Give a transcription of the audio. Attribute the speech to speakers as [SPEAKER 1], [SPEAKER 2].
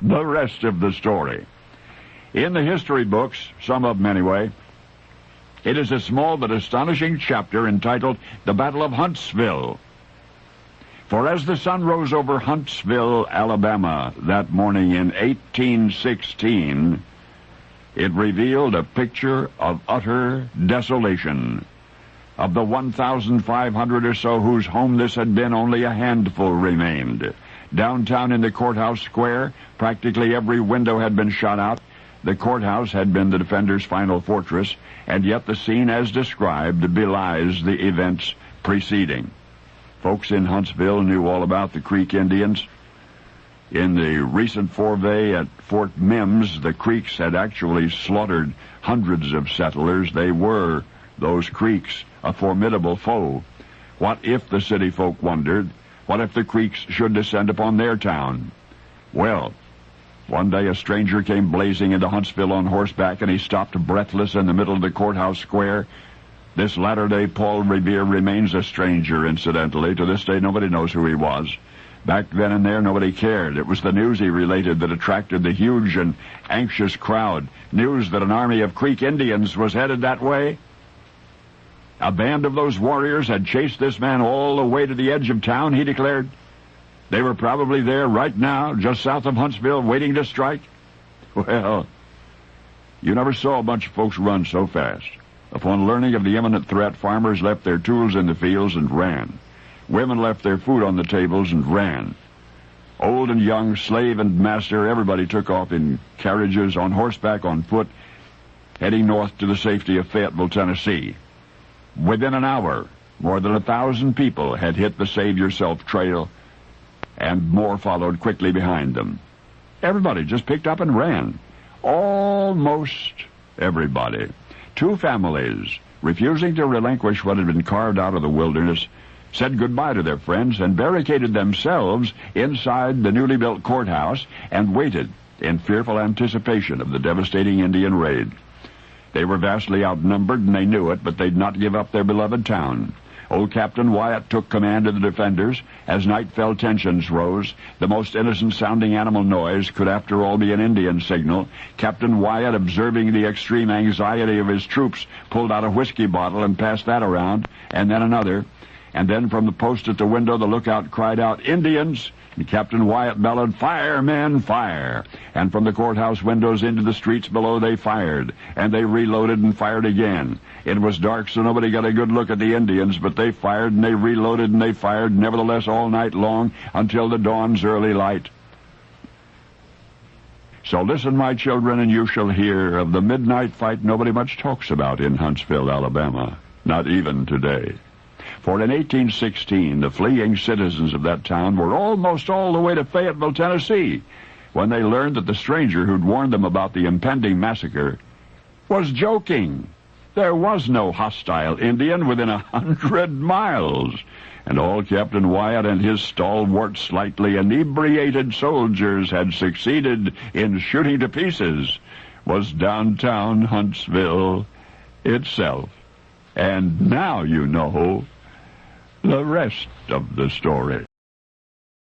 [SPEAKER 1] The rest of the story. In the history books, some of them anyway, it is a small but astonishing chapter entitled The Battle of Huntsville. For as the sun rose over Huntsville, Alabama, that morning in 1816, it revealed a picture of utter desolation. Of the 1,500 or so whose home this had been, only a handful remained. Downtown in the courthouse square, practically every window had been shot out. The courthouse had been the defenders' final fortress, and yet the scene as described belies the events preceding. Folks in Huntsville knew all about the Creek Indians. In the recent foray at Fort Mims, the Creeks had actually slaughtered hundreds of settlers. They were, those Creeks, a formidable foe. What if, the city folk wondered, what if the Creeks should descend upon their town? Well, one day a stranger came blazing into Huntsville on horseback, and he stopped breathless in the middle of the courthouse square. This latter-day Paul Revere remains a stranger, incidentally. To this day, nobody knows who he was. Back then and there, nobody cared. It was the news he related that attracted the huge and anxious crowd. News that an army of Creek Indians was headed that way. A band of those warriors had chased this man all the way to the edge of town, he declared. They were probably there right now, just south of Huntsville, waiting to strike. Well, you never saw a bunch of folks run so fast. Upon learning of the imminent threat, farmers left their tools in the fields and ran. Women left their food on the tables and ran. Old and young, slave and master, everybody took off in carriages, on horseback, on foot, heading north to the safety of Fayetteville, Tennessee. Within an hour, more than 1,000 people had hit the Save Yourself trail, and more followed quickly behind them. Everybody just picked up and ran. Almost everybody. 2 families, refusing to relinquish what had been carved out of the wilderness, said goodbye to their friends and barricaded themselves inside the newly built courthouse and waited in fearful anticipation of the devastating Indian raid. They were vastly outnumbered, and they knew it, but they'd not give up their beloved town. Old Captain Wyatt took command of the defenders. As night fell, tensions rose. The most innocent-sounding animal noise could, after all, be an Indian signal. Captain Wyatt, observing the extreme anxiety of his troops, pulled out a whiskey bottle and passed that around, and then another. And then from the post at the window, the lookout cried out, "Indians!" And Captain Wyatt bellowed, "Fire, men, fire!" And from the courthouse windows into the streets below, they fired. And they reloaded and fired again. It was dark, so nobody got a good look at the Indians, but they fired and they reloaded and they fired, nevertheless, all night long until the dawn's early light. So listen, my children, and you shall hear of the midnight fight nobody much talks about in Huntsville, Alabama, not even today. For in 1816, the fleeing citizens of that town were almost all the way to Fayetteville, Tennessee, when they learned that the stranger who'd warned them about the impending massacre was joking. There was no hostile Indian within 100 miles, and all Captain Wyatt and his stalwart, slightly inebriated soldiers had succeeded in shooting to pieces was downtown Huntsville itself. And now you know the rest of the story.